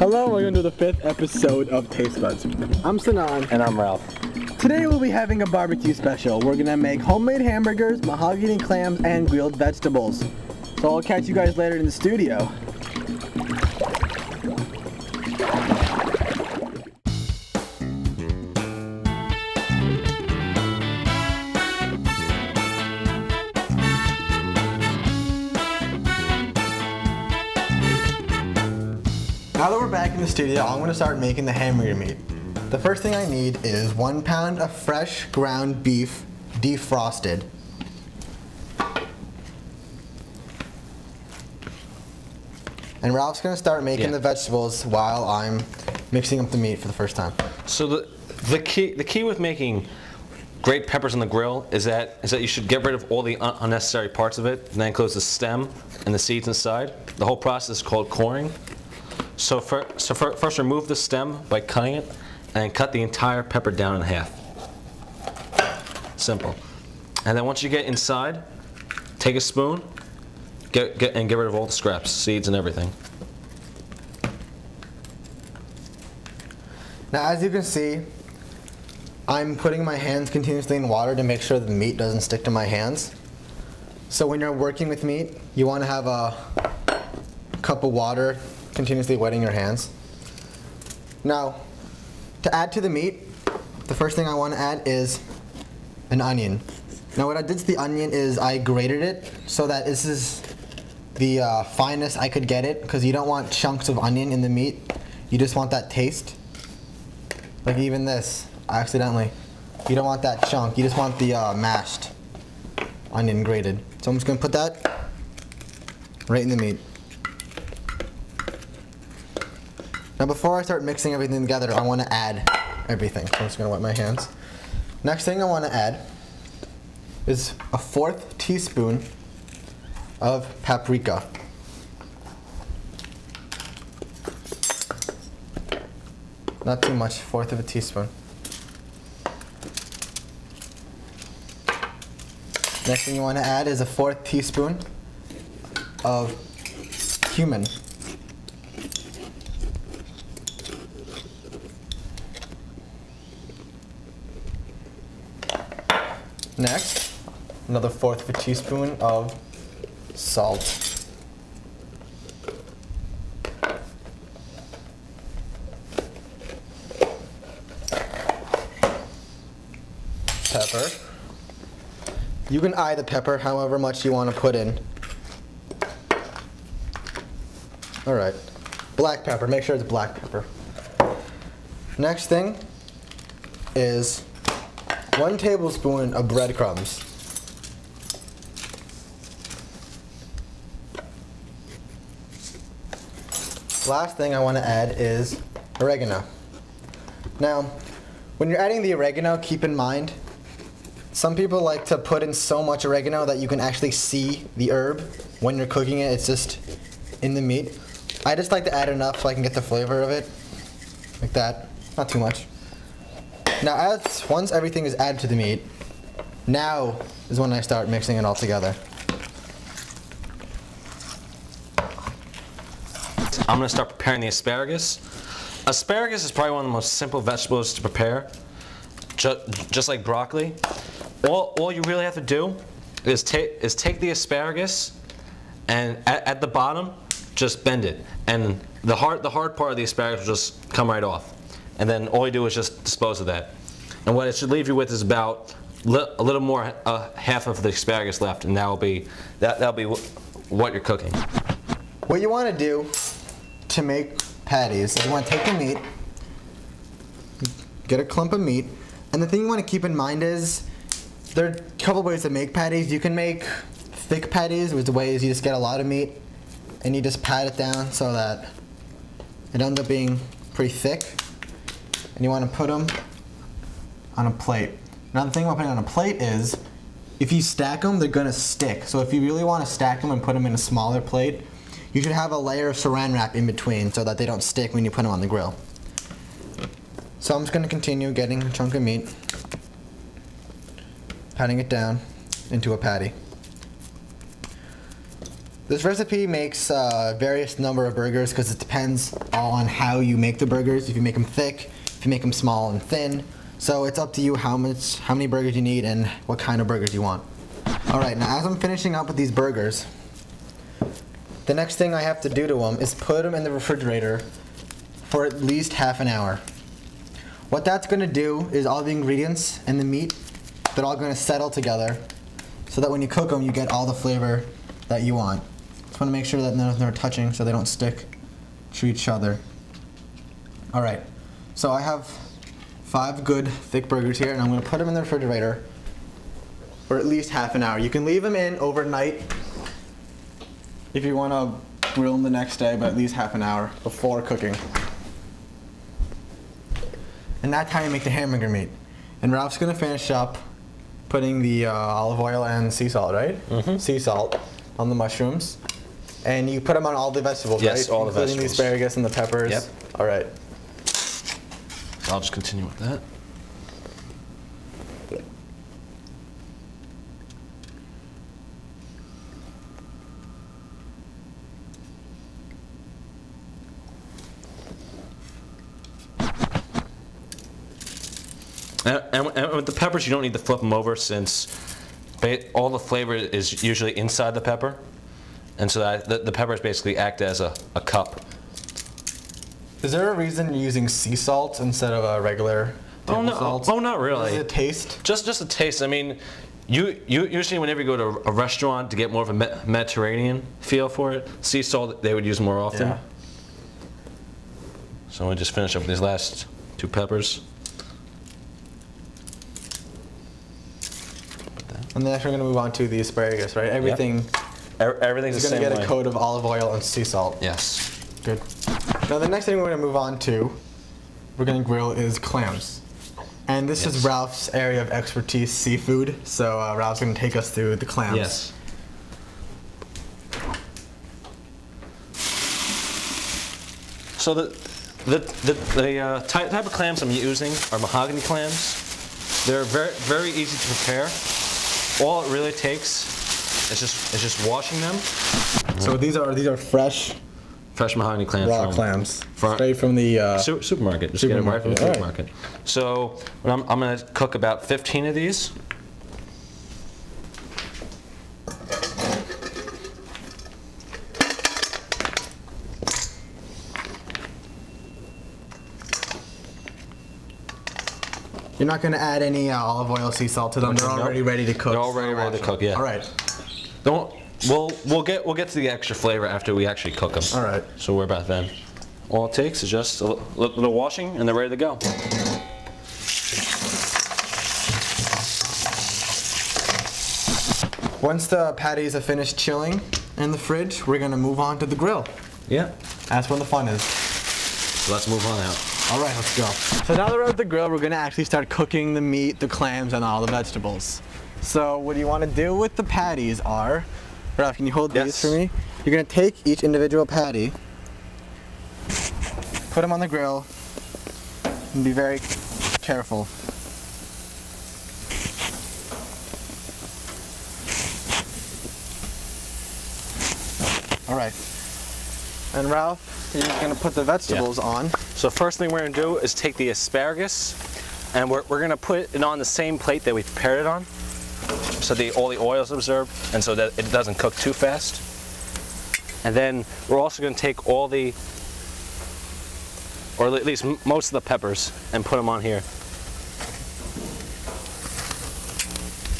Hello, welcome to the 5th episode of Taste Buds. I'm Sinan. And I'm Ralph. Today we'll be having a barbecue special. We're gonna make homemade hamburgers, mahogany clams, and grilled vegetables. So I'll catch you guys later in the studio. Now that we're back in the studio, I'm gonna start making the hamburger meat. The first thing I need is 1 pound of fresh ground beef, defrosted. And Ralph's gonna start making the vegetables while I'm mixing up the meat for the first time. So the key with making great peppers on the grill is that you should get rid of all the unnecessary parts of it, and that includes the stem and the seeds inside. The whole process is called coring. So first remove the stem by cutting it, and cut the entire pepper down in half. Simple. And then once you get inside, take a spoon, get rid of all the scraps, seeds and everything. Now as you can see, I'm putting my hands continuously in water to make sure that the meat doesn't stick to my hands. So when you're working with meat, you want to have a cup of water continuously wetting your hands. Now, to add to the meat, the first thing I want to add is an onion. Now what I did to the onion is I grated it so that this is the finest I could get it, because you don't want chunks of onion in the meat. You just want that taste. Like even this, accidentally. You don't want that chunk, you just want the mashed onion grated. So I'm just going to put that right in the meat. Now before I start mixing everything together, I want to add everything. So I'm just going to wet my hands. Next thing I want to add is a 1/4 teaspoon of paprika. Not too much, 1/4 of a teaspoon. Next thing you want to add is a 1/4 teaspoon of cumin. Next, another 1/4 of a teaspoon of salt. Pepper. You can eye the pepper however much you want to put in. Alright. Black pepper. Make sure it's black pepper. Next thing is 1 tablespoon of breadcrumbs. Last thing I want to add is oregano. Now, when you're adding the oregano, keep in mind, some people like to put in so much oregano that you can actually see the herb when you're cooking it. It's just in the meat. I just like to add enough so I can get the flavor of it, like that. Not too much. Now, once everything is added to the meat, now is when I start mixing it all together. I'm going to start preparing the asparagus. Asparagus is probably one of the most simple vegetables to prepare, just like broccoli. All you really have to do is take the asparagus and at the bottom, just bend it. And the hard part of the asparagus will just come right off. And then all you do is just dispose of that. And what it should leave you with is about a little more, half of the asparagus left, and that'll be what you're cooking. What you want to do to make patties is you want to take the meat, get a clump of meat, and the thing you want to keep in mind is there are a couple ways to make patties. You can make thick patties, which is the ways you just get a lot of meat and you just pat it down so that it ends up being pretty thick. And you want to put them on a plate. Now the thing about putting on a plate is, if you stack them, they're going to stick. So if you really want to stack them and put them in a smaller plate, you should have a layer of saran wrap in between so that they don't stick when you put them on the grill. So I'm just going to continue getting a chunk of meat, patting it down into a patty. This recipe makes various number of burgers because it depends on how you make the burgers. If you make them thick, if you make them small and thin. So it's up to you how many burgers you need and what kind of burgers you want. Alright, now as I'm finishing up with these burgers, the next thing I have to do to them is put them in the refrigerator for at least half an hour. What that's going to do is all the ingredients and the meat, they're all going to settle together so that when you cook them you get all the flavor that you want. Just want to make sure that none of them are touching so they don't stick to each other. Alright, so I have 5 good thick burgers here and I'm going to put them in the refrigerator for at least half an hour. You can leave them in overnight if you want to grill them the next day, but at least half an hour before cooking. And that's how you make the hamburger meat. And Ralph's going to finish up putting the olive oil and sea salt, right? Mm-hmm. Sea salt on the mushrooms. And you put them on all the vegetables, right? Yes, all the vegetables. Including the asparagus and the peppers. Yep. All right. So I'll just continue with that. And with the peppers, you don't need to flip them over since all the flavor is usually inside the pepper. And so that the peppers basically act as a cup. Is there a reason you're using sea salt instead of a regular table salt? Oh, not really. Is it a taste? Just a taste. I mean, you usually whenever you go to a restaurant to get more of a Mediterranean feel for it, sea salt they would use more often. Yeah. So we just finish up with these last 2 peppers. And then next we're going to move on to the asparagus, right? Everything. Yep. Everything's is going to get a coat of olive oil and sea salt. Yes. Good. Now the next thing we're going to move on to, we're going to grill is clams. And this is Ralph's area of expertise, seafood. So Ralph's going to take us through the clams. Yes. So the type of clams I'm using are mahogany clams. They're very easy to prepare. All it really takes is just washing them. So these are fresh mahogany clams. Raw clams. Straight from the supermarket. Just get them right from the supermarket. So I'm going to cook about 15 of these. You're not going to add any olive oil, sea salt to them. They're already ready to cook. They're already ready to cook. Yeah. All right. We'll get to the extra flavor after we actually cook them. All right. So we're about then. All it takes is just a little washing, and they're ready to go. Once the patties have finished chilling in the fridge, we're going to move on to the grill. Yeah. That's when the fun is. So let's move on out. All right, let's go. So now that we're at the grill, we're going to actually start cooking the meat, the clams, and all the vegetables. So what you want to do with the patties are, Ralph, can you hold these for me? You're going to take each individual patty, put them on the grill, and be very careful. All right. And Ralph, you're going to put the vegetables on. So first thing we're going to do is take the asparagus, and we're going to put it on the same plate that we prepared it on, so all the oil is absorbed, and so that it doesn't cook too fast. And then we're also going to take all the, or at least most of the peppers, and put them on here.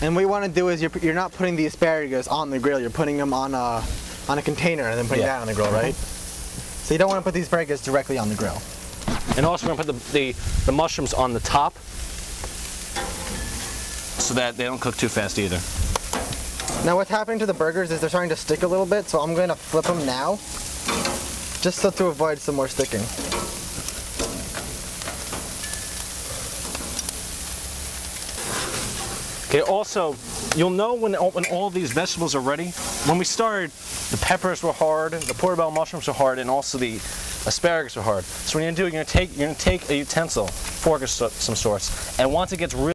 And what you want to do is you're not putting the asparagus on the grill, you're putting them on a container and then putting that on the grill, right? So you don't want to put these asparagus directly on the grill. And also we're going to put the mushrooms on the top so that they don't cook too fast either. Now what's happening to the burgers is they're starting to stick a little bit, so I'm going to flip them now, just so to avoid some more sticking. Okay, also, you'll know when all these vegetables are ready. When we started, the peppers were hard, the portobello mushrooms were hard, and also the asparagus were hard. So what you're going to do, you're going to take a utensil, fork of some sorts, and once it gets really